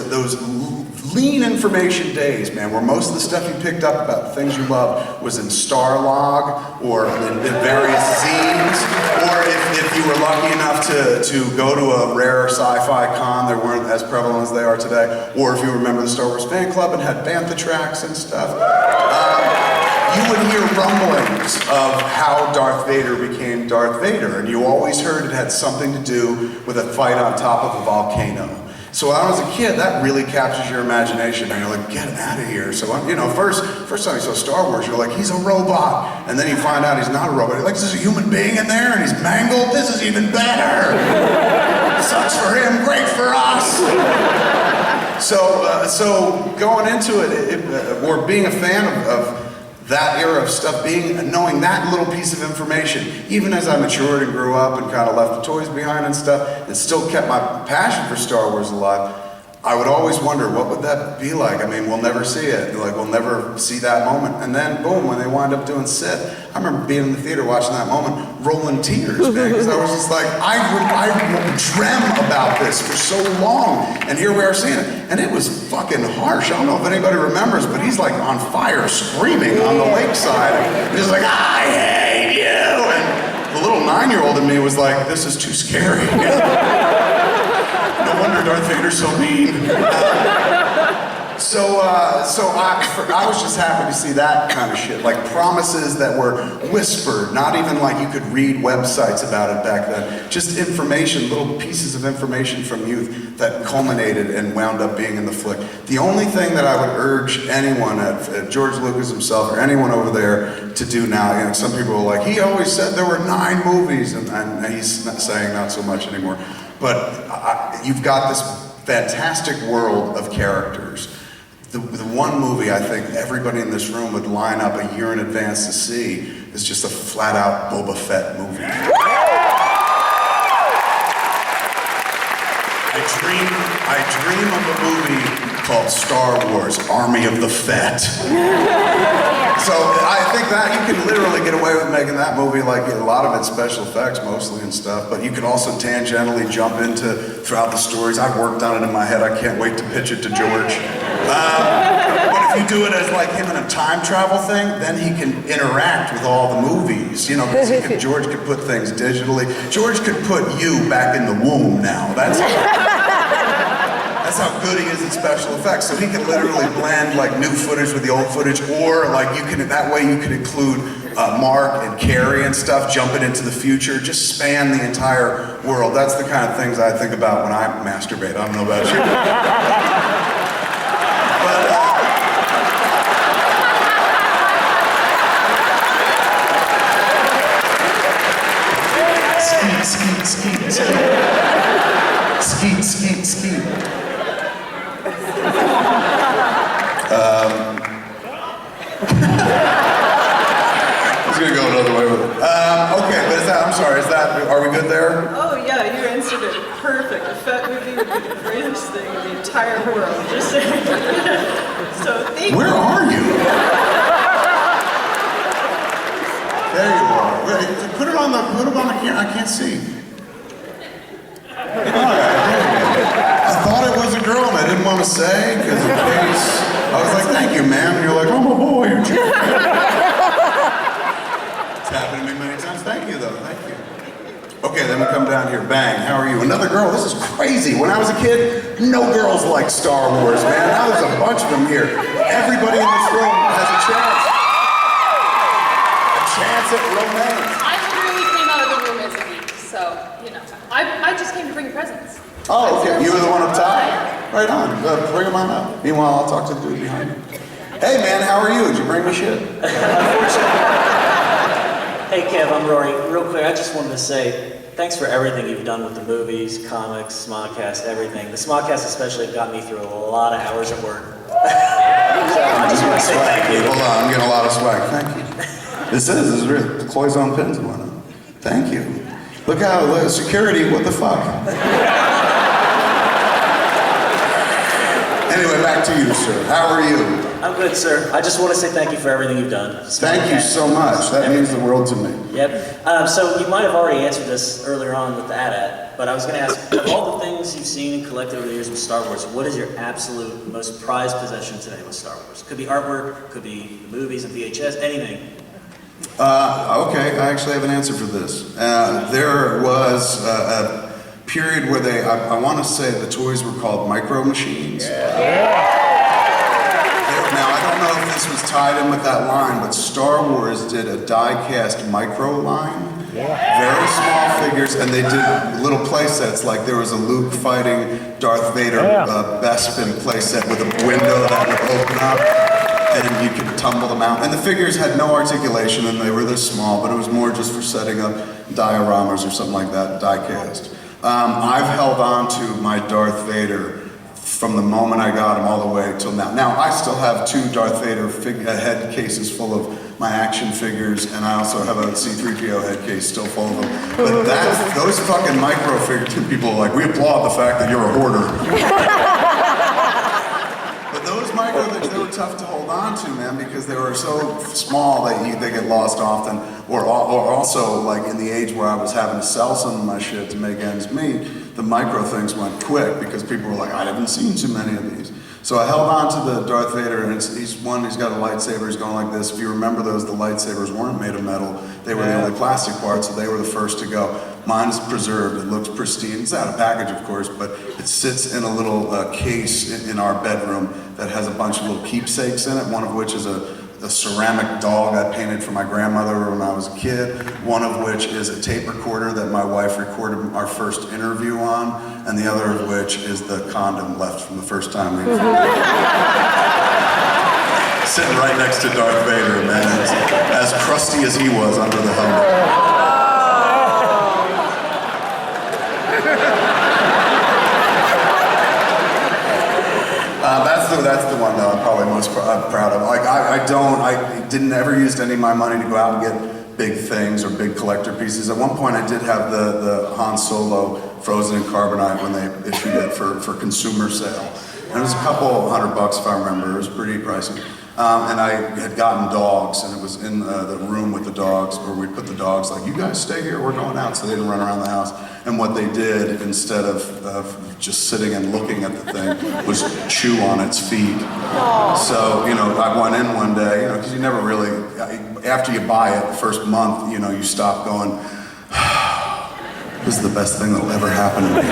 lean information days, man, where most of the stuff you picked up about the things you loved was in Starlog or in various zines, or if you were lucky enough to go to a rare sci-fi con, they weren't as prevalent as they are today, or if you remember the Star Wars fan club and had bantha tracks and stuff, you would hear rumblings of how Darth Vader became Darth Vader, and you always heard it had something to do with a fight on top of a volcano. So when I was a kid, that really captures your imagination, and you're like, get out of here. So, you know, first time you saw Star Wars, you're like, he's a robot. And then you find out he's not a robot. You're like, there's a human being in there, and he's mangled? This is even better. Sucks for him, great for us. So going into it, or being a fan of that era of stuff, knowing that little piece of information, even as I matured and grew up and kind of left the toys behind and stuff, it still kept my passion for Star Wars alive. I would always wonder, what would that be like? I mean, we'll never see it. Like, we'll never see that moment. And then, boom, when they wind up doing Sith, I remember being in the theater watching that moment, rolling tears, man, because I was just like, I dreamt about this for so long, and here we are seeing it. And it was fucking harsh. I don't know if anybody remembers, but he's like on fire, screaming on the lakeside. And he's like, I hate you! And the little 9-year-old in me was like, this is too scary. No wonder Darth Vader's so mean. So I was just happy to see that kind of shit, like promises that were whispered, not even like you could read websites about it back then. Just information, little pieces of information from youth that culminated and wound up being in the flick. The only thing that I would urge anyone, at George Lucas himself or anyone over there, to do now, you know, some people are like, he always said there were 9 movies, and he's not saying not so much anymore. But you've got this fantastic world of characters. The one movie I think everybody in this room would line up a year in advance to see is just a flat-out Boba Fett movie. I dream of a movie called Star Wars, Army of the Fett. So I think that you can literally get away with making that movie, like a lot of it's special effects mostly and stuff, but you can also tangentially jump into throughout the stories. I've worked on it in my head. I can't wait to pitch it to George. But if you do it as like him in a time travel thing, then he can interact with all the movies, you know, because George could put things digitally. George could put you back in the womb now. That's how good he is in special effects. So he can literally blend like new footage with the old footage, or like that way you can include Mark and Carrie and stuff, jumping into the future, just span the entire world. That's the kind of things I think about when I masturbate. I don't know about you. Skeet. I was gonna go another way with it. Okay, but are we good there? Oh yeah, you answered it perfect. A Fett movie would be the greatest thing in the entire world. Just saying. So thank you. Where are you? There you are. Put it on the camera. I can't see. I thought it was a girl and I didn't want to say, because in case, I was like, thank you, ma'am. And you're like, I'm a boy. It's happened to me many times. Thank you, though. Thank you. Okay, then we come down here. Bang, how are you? Another girl. This is crazy. When I was a kid, no girls liked Star Wars, man. Now there's a bunch of them here. Everybody in this room has a chance. A chance at romance. I literally came out of the room as a geek, so, you know. I just came to bring presents. Oh, okay. You were the one up top? Right on. Bring him on up. Meanwhile, I'll talk to the dude behind you. Hey, man, how are you? Did you bring me shit? Hey Kev, I'm Rory. Real quick, I just wanted to say thanks for everything you've done with the movies, comics, Smodcast, everything. The Smodcast especially got me through a lot of hours at work. So I just want to say thank you. Hold on, I'm getting a lot of swag. Thank you. This is real. Cloy's on pins and whatnot. Thank you. Look how, security, what the fuck? Anyway, back to you, sir. How are you? I'm good, sir. I just want to say thank you for everything you've done. Thank you so much. That means the world to me. Yep. So you might have already answered this earlier on with the AT-AT, but I was going to ask, of all the things you've seen and collected over the years with Star Wars, what is your absolute most prized possession today with Star Wars? Could be artwork, could be the movies and VHS, anything. Okay, I actually have an answer for this. There was a period where I want to say the toys were called micro machines. Now, I don't know if this was tied in with that line, but Star Wars did a die-cast micro line. Very small figures, and they did little play sets, like there was a Luke fighting Darth Vader Bespin play set with a window that would open up, and you could tumble them out. And the figures had no articulation, and they were this small, but it was more just for setting up dioramas or something like that, die-cast. I've held on to my Darth Vader from the moment I got him all the way till now. Now, I still have 2 Darth Vader head cases full of my action figures, and I also have a C-3PO head case still full of them. But those fucking micro figures, people are like, we applaud the fact that you're a hoarder. But those micro things, they were tough to hold on to, man, because they were so small that they get lost often. Or also, like in the age where I was having to sell some of my shit to make ends meet, the micro things went quick because people were like, I haven't seen too many of these. So I held on to the Darth Vader, and he's got a lightsaber, he's going like this. If you remember those, the lightsabers weren't made of metal. They were the only plastic parts, so they were the first to go. Mine is preserved, it looks pristine. It's out of package, of course, but it sits in a little case in our bedroom that has a bunch of little keepsakes in it, one of which is a ceramic dog I painted for my grandmother when I was a kid, one of which is a tape recorder that my wife recorded our first interview on, and the other of which is the condom left from the first time we sitting right next to Darth Vader, man, as crusty as he was under the helmet. That's the one that I'm probably most proud of. Like I didn't ever use any of my money to go out and get big things or big collector pieces. At one point I did have the Han Solo frozen in carbonite when they issued it for consumer sale. And it was a couple $100 if I remember, it was pretty pricey. And I had gotten dogs, and it was in the room with the dogs where we put the dogs, like, you guys stay here, we're going out, so they didn't run around the house. And what they did, instead of just sitting and looking at the thing, was chew on its feet. So, I went in one day, because you never really, after you buy it, the first month, you stop going, this is the best thing that'll ever happen to me.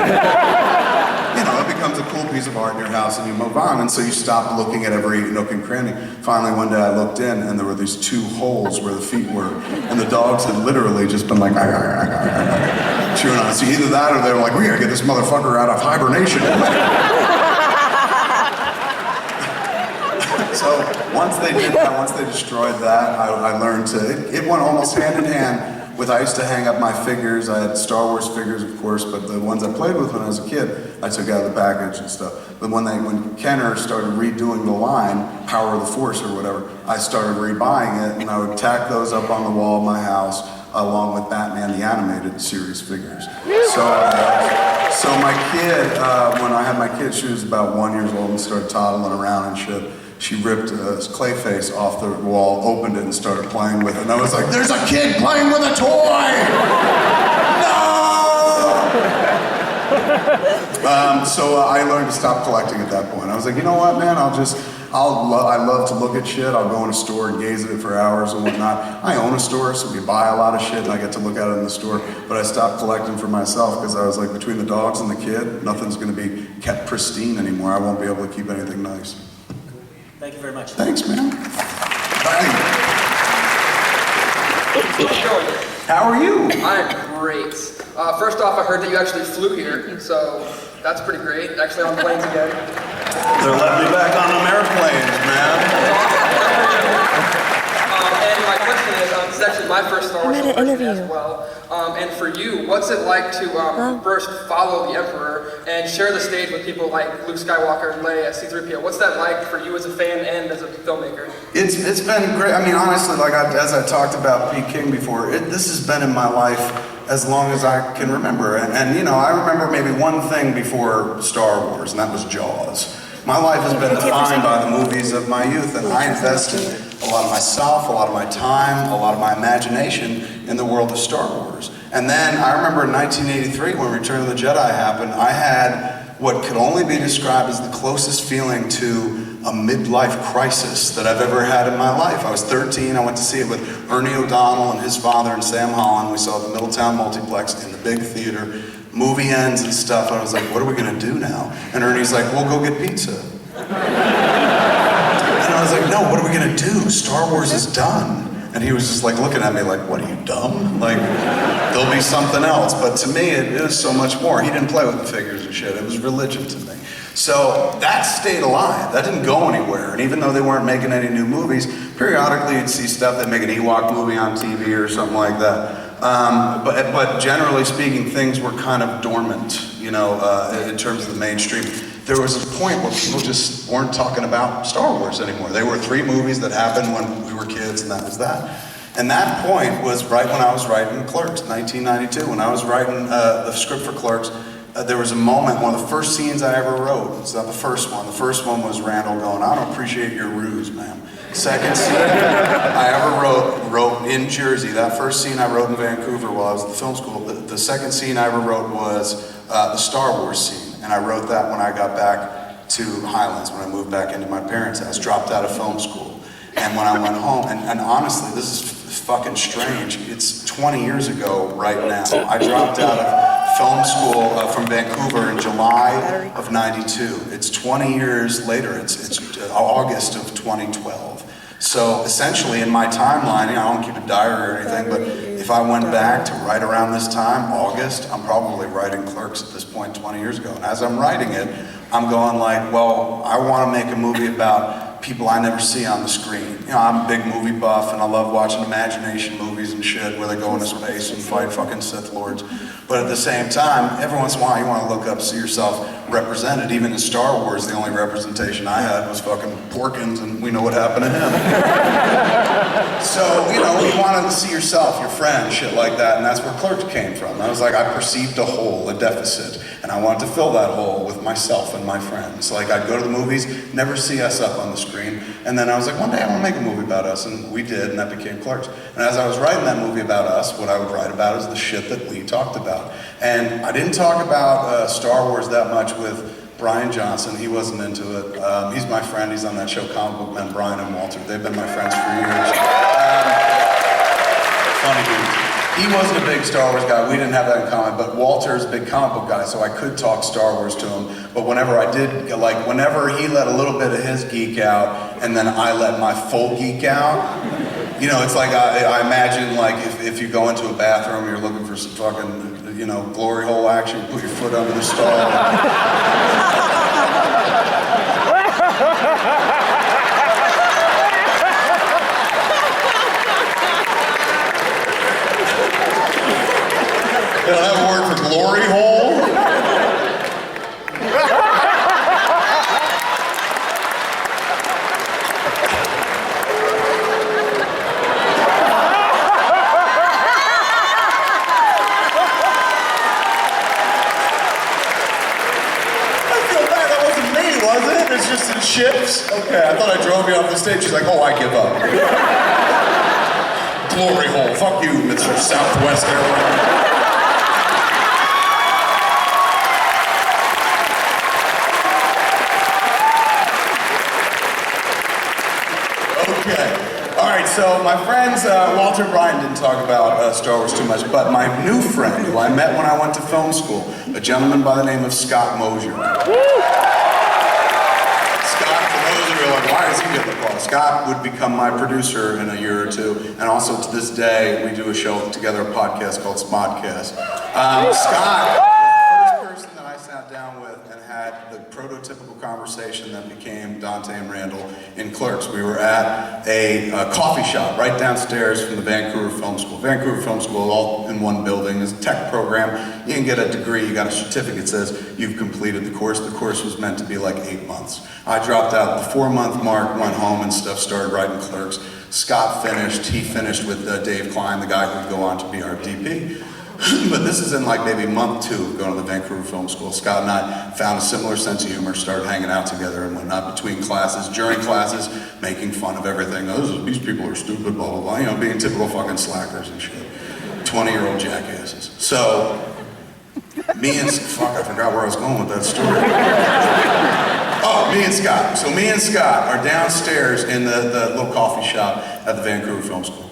It becomes a cool piece of art in your house and you move on, and so you stop looking at every nook and cranny. Finally, one day I looked in and there were these 2 holes where the feet were, and the dogs had literally just been like, chewing on it. So either that or they were like, we gotta get this motherfucker out of hibernation. So once they did that, once they destroyed that, I learned it went almost hand in hand with, I used to hang up my figures. I had Star Wars figures, of course, but the ones I played with when I was a kid, I took out of the package and stuff. But when Kenner started redoing the line, Power of the Force or whatever, I started rebuying it, and I would tack those up on the wall of my house along with Batman the Animated Series figures. So my kid, when I had my kid, she was about 1 year old and started toddling around and shit. She ripped Clayface off the wall, opened it, and started playing with it. And I was like, there's a kid playing with a toy! No! So I learned to stop collecting at that point. I was like, you know what, man, I love to look at shit. I'll go in a store and gaze at it for hours and whatnot. I own a store, so we buy a lot of shit and I get to look at it in the store. But I stopped collecting for myself because I was like, between the dogs and the kid, nothing's gonna be kept pristine anymore. I won't be able to keep anything nice. Thank you very much. Thanks, man. Bye. How are you? I'm great. First off, I heard that you actually flew here, so that's pretty great. Actually on planes again. They're letting me back on them airplanes, man. And my question is, this is actually my first Star Wars celebration as well. And for you, what's it like to first follow the Emperor and share the stage with people like Luke Skywalker and Leia, C-3PO? What's that like for you as a fan and as a filmmaker? It's been great. I mean, honestly, like as I talked about Pete King before, this has been in my life as long as I can remember. And you know, I remember maybe one thing before Star Wars, and that was Jaws. My life has been defined by the movies of my youth, and I invested a lot of myself, a lot of my time, a lot of my imagination in the world of Star Wars. And then I remember in 1983 when Return of the Jedi happened, I had what could only be described as the closest feeling to a midlife crisis that I've ever had in my life. I was 13, I went to see it with Ernie O'Donnell and his father and Sam Holland. We saw it at the Middletown Multiplex in the big theater. Movie ends and stuff, I was like, what are we gonna do now? And Ernie's like, we'll go get pizza. And I was like, no, what are we gonna do? Star Wars is done. And he was just like looking at me like, what, are you dumb? Like, there'll be something else. But to me, it is so much more. He didn't play with the figures and shit. It was religion to me. So that stayed alive. That didn't go anywhere. And even though they weren't making any new movies, periodically you'd see stuff, they'd make an Ewok movie on TV or something like that. But generally speaking, things were kind of dormant, you know, in terms of the mainstream. There was a point where people just weren't talking about Star Wars anymore. They were 3 movies that happened when we were kids, and that was that. And that point was right when I was writing Clerks, 1992. When I was writing the script for Clerks, there was a moment, one of the first scenes I ever wrote. It's not the first one. The first one was Randall going, I don't appreciate your ruse, ma'am. Second scene I ever wrote in Jersey. That first scene I wrote in Vancouver while I was at the film school. The second scene I ever wrote was the Star Wars scene. And I wrote that when I got back to Highlands, when I moved back into my parents' house, dropped out of film school. And when I went home, and honestly, this is fucking strange. It's 20 years ago right now. I dropped out of film school from Vancouver in July of '92. It's 20 years later. It's August of 2012. So essentially in my timeline, you know, I don't keep a diary or anything, but if I went back to right around this time, August, I'm probably writing Clerks at this point 20 years ago. And as I'm writing it, I'm going like, well, I want to make a movie about people I never see on the screen. You know, I'm a big movie buff and I love watching imagination movies and shit where they go into space and fight fucking Sith Lords. But at the same time, every once in a while you want to look up, see yourself represented. Even in Star Wars, the only representation I had was fucking Porkins, and we know what happened to him. So, you know, you want to see yourself, your friend, shit like that, and that's where Clerks came from. I was like, I perceived a hole, a deficit, and I wanted to fill that hole with myself and my friends. Like, I'd go to the movies, never see us up on the screen, and then I was like, one day I want to make a movie about us, and we did, and that became Clerks. And as I was writing that movie about us, what I would write about is the shit that Lee talked about. And I didn't talk about Star Wars that much with Brian Johnson. He wasn't into it. He's my friend. He's on that show Comic Book Men, Brian and Walter. They've been my friends for years. Funny dude. He wasn't a big Star Wars guy. We didn't have that in common. But Walter's a big comic book guy, so I could talk Star Wars to him. But whenever I did, like whenever he let a little bit of his geek out, and then I let my full geek out, you know, it's like I imagine like if you go into a bathroom, you're looking for some fucking, you know, glory hole action, put your foot under the stall. They don't have a word for glory hole? It's just in chips? Okay, I thought I drove you off the stage. She's like, oh, I give up. Glory hole. Fuck you, Mr. Southwest Airlines. Okay. All right, so my friends, Walter and Brian didn't talk about Star Wars too much, but my new friend, who I met when I went to film school, a gentleman by the name of Scott Mosier. Like, why does he get the part? Scott would become my producer in a year or two, and also to this day, we do a show together, a podcast called Smodcast. Scott was the first person that I sat down with and had the prototypical conversation that became Dante and Randall in Clerks. We were at a coffee shop right downstairs from the Vancouver Film School. Vancouver Film School, all in one building, is a tech program. You can get a degree, you got a certificate that says you've completed the course. The course was meant to be like 8 months. I dropped out at the 4-month mark, went home and stuff, started writing Clerks. Scott finished, he finished with Dave Klein, the guy who would go on to be our DP. But this is in like maybe month 2 of going to the Vancouver Film School. Scott and I found a similar sense of humor, started hanging out together and whatnot between classes, during classes, making fun of everything. Oh, these people are stupid, blah, blah, blah, you know, being typical fucking slackers and shit. 20-year-old jackasses. So, me and, fuck, I forgot where I was going with that story. Oh, me and Scott. So me and Scott are downstairs in the little coffee shop at the Vancouver Film School.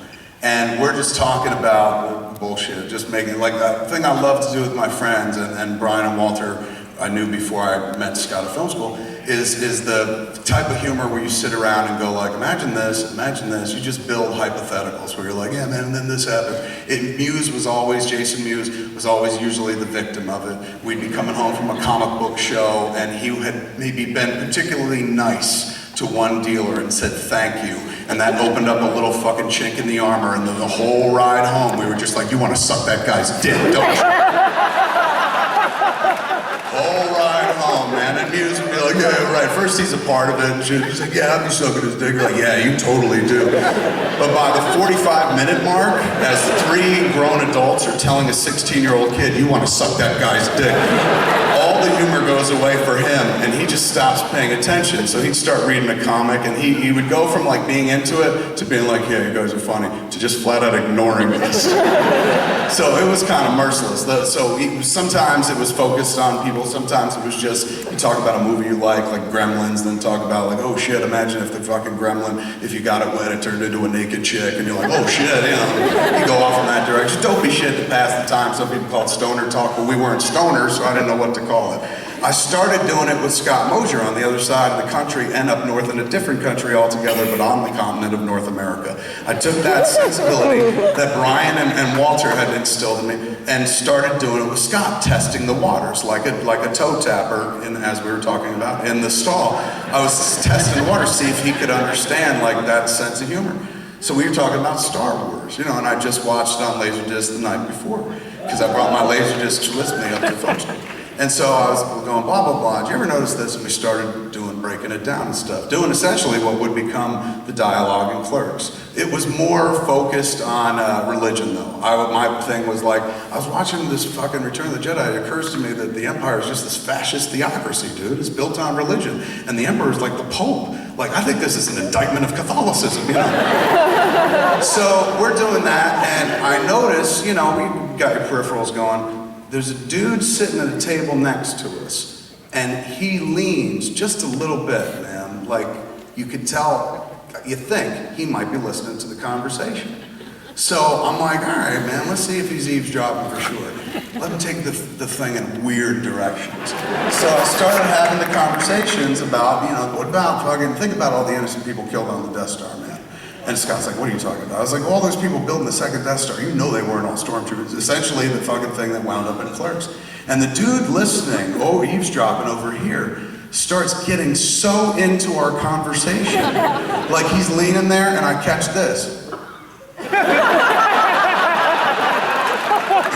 And we're just talking about bullshit, just making, like, the thing I love to do with my friends, and Brian and Walter I knew before I met Scott at film school, is the type of humor where you sit around and go like, imagine this, you just build hypotheticals where you're like, yeah man, and then this happened. Jason Mewes was always usually the victim of it. We'd be coming home from a comic book show and he had maybe been particularly nice to one dealer and said thank you. And that opened up a little fucking chink in the armor, and the whole ride home we were just like, you want to suck that guy's dick, don't you? Whole ride home, man. And Mewes would be like, yeah, right. First he's a part of it and shit. He's like, yeah, I'll be sucking his dick. You're like, yeah, you totally do. But by the 45-minute mark, as 3 grown adults are telling a 16-year-old kid, you want to suck that guy's dick, all the humor goes away for him, and he just stops paying attention. So he'd start reading a comic, and he would go from like being into it to being like, yeah, you guys are funny, to just flat out ignoring us. So it was kind of merciless. So sometimes it was focused on people, sometimes it was just, you talk about a movie you like Gremlins, then talk about like, oh shit, imagine if the fucking gremlin, if you got it wet, it turned into a naked chick, and you're like, oh shit, you know, you go off in that direction. Dopey shit to pass the time. Some people call it stoner talk, but we weren't stoners, so I didn't know what to call it. I started doing it with Scott Mosier on the other side of the country and up north in a different country altogether, but on the continent of North America. I took that sensibility that Brian and Walter had instilled in me and started doing it with Scott, testing the waters like a toe tapper, as we were talking about, in the stall. I was testing the water, see if he could understand like that sense of humor. So we were talking about Star Wars, you know, and I just watched it on Laserdisc the night before because I brought my Laserdiscs with me up to film school. And so I was going blah, blah, blah. Did you ever notice this? And we started breaking it down and stuff. Doing essentially what would become the dialogue in Clerks. It was more focused on religion though. My thing was like, I was watching this fucking Return of the Jedi. It occurs to me that the Empire is just this fascist theocracy, dude. It's built on religion. And the Emperor is like the Pope. Like, I think this is an indictment of Catholicism, you know? So we're doing that, and I notice, you know, we got your peripherals going. There's a dude sitting at a table next to us, and he leans just a little bit, man. Like, you could tell, you think he might be listening to the conversation. So I'm like, all right, man, let's see if he's eavesdropping for sure. Let him take the thing in weird directions. So I started having the conversations about, you know, what about fucking, think about all the innocent people killed on the Death Star, man. And Scott's like, what are you talking about? I was like, all those people building the second Death Star, you know they weren't all stormtroopers. Essentially the fucking thing that wound up in Clerks. And the dude listening, eavesdropping over here, starts getting so into our conversation. Like he's leaning there and I catch this.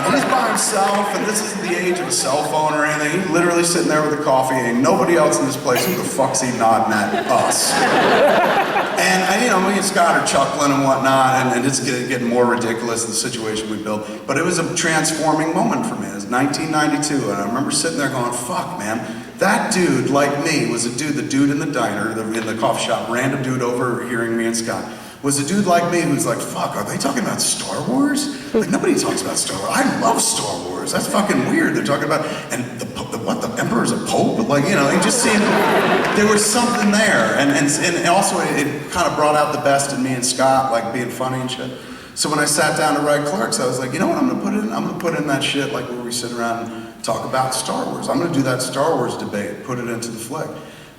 And he's by himself, and this isn't the age of a cell phone or anything. He's literally sitting there with a coffee, and nobody else in this place. Who the fuck's he nodding at? Us. And you know, me and Scott are chuckling and whatnot, and it's getting more ridiculous, the situation we built. But it was a transforming moment for me. It was 1992, and I remember sitting there going, fuck, man. That dude, like me, was the dude in the diner, in the coffee shop, random dude overhearing me and Scott, was a dude like me who's like, fuck, are they talking about Star Wars? Like, nobody talks about Star Wars. I love Star Wars. That's fucking weird. They're talking about, and the Emperor's a Pope? Like, you know, it just seemed, there was something there. And also it kind of brought out the best in me and Scott, like being funny and shit. So when I sat down to write Clerks, I was like, you know what I'm gonna put in? I'm gonna put in that shit like where we sit around and talk about Star Wars. I'm gonna do that Star Wars debate, put it into the flick.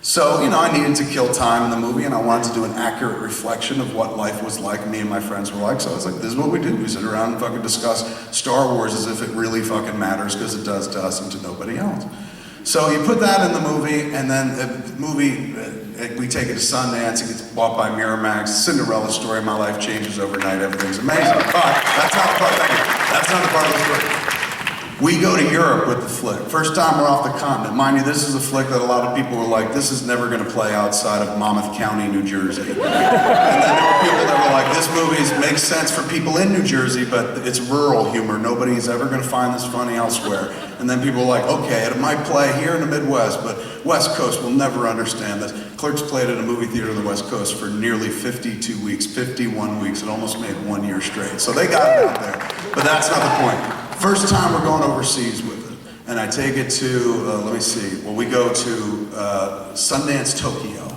So, I needed to kill time in the movie, and I wanted to do an accurate reflection of what life was like, me and my friends were like. So I was like, this is what we do. We sit around and fucking discuss Star Wars as if it really fucking matters, because it does to us and to nobody else. So you put that in the movie, and then the movie, we take it to Sundance, it gets bought by Miramax, Cinderella story, my life changes overnight, everything's amazing. But that's not the part, that's not the part of the story. We go to Europe with the flick. First time we're off the continent. Mind you, this is a flick that a lot of people were like, this is never gonna play outside of Monmouth County, New Jersey. And then there were people that were like, this movie makes sense for people in New Jersey, but it's rural humor. Nobody's ever gonna find this funny elsewhere. And then people were like, okay, it might play here in the Midwest, but West Coast will never understand this. Clerks played at a movie theater in the West Coast for nearly 52 weeks, 51 weeks. It almost made 1 year straight. So they got it out there, but that's not the point. First time we're going overseas with it, and I take it to, we go to Sundance, Tokyo.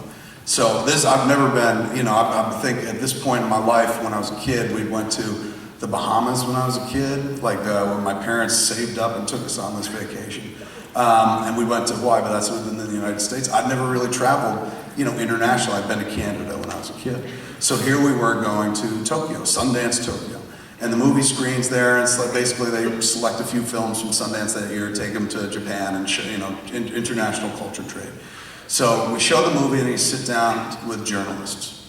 So this, I've never been, I think at this point in my life, when I was a kid, we went to the Bahamas when I was a kid, like when my parents saved up and took us on this vacation. And we went to Hawaii, but that's within the United States. I've never really traveled, internationally. I've been to Canada when I was a kid. So here we were going to Tokyo, Sundance, Tokyo. And the movie screens there, and so basically they select a few films from Sundance that year, take them to Japan and show, international culture trade. So we show the movie and you sit down with journalists.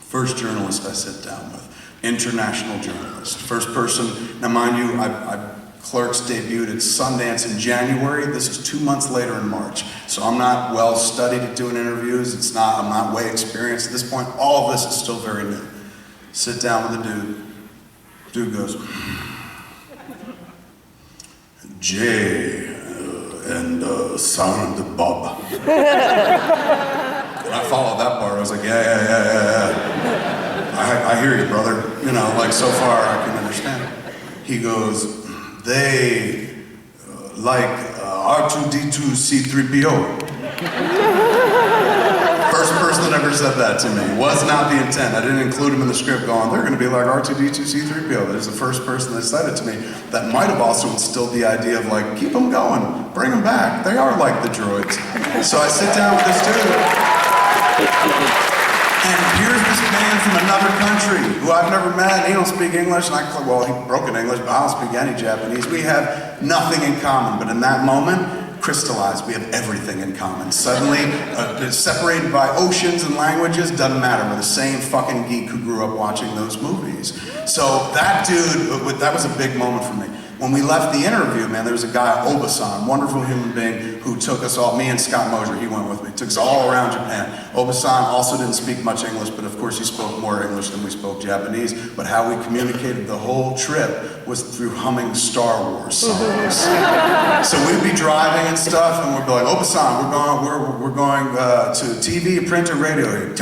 First journalist I sit down with, international journalist. First person, now mind you, Clerks debuted at Sundance in January. This is 2 months later in March. So I'm not well studied at doing interviews. I'm not way experienced at this point. All of this is still very new. Sit down with the dude. Dude goes, Jay and Silent Bob. And I followed that part. I was like, yeah. I hear you, brother. So far I can understand it. He goes, they like R2D2 C3PO. First person that ever said that to me. Was not the intent. I didn't include him in the script going, they're going to be like R2D2 C3PO. There's the first person that said it to me. That might have also instilled the idea of like, keep them going, bring them back. They are like the droids. So I sit down with this dude. And here's this man from another country who I've never met. He don't speak English, and he broke in English, but I don't speak any Japanese. We have nothing in common, but in that moment, crystallized, we have everything in common. Suddenly, separated by oceans and languages, doesn't matter. We're the same fucking geek who grew up watching those movies. So that dude, that was a big moment for me. When we left the interview, man, there was a guy, Obasan, wonderful human being, who took us all, me and Scott Mosier, he went with me, took us all around Japan. Obasan also didn't speak much English, but of course he spoke more English than we spoke Japanese. But how we communicated the whole trip was through humming Star Wars songs. So we'd be driving and stuff, and we'd be like, Obasan, we're going to TV, print, or radio.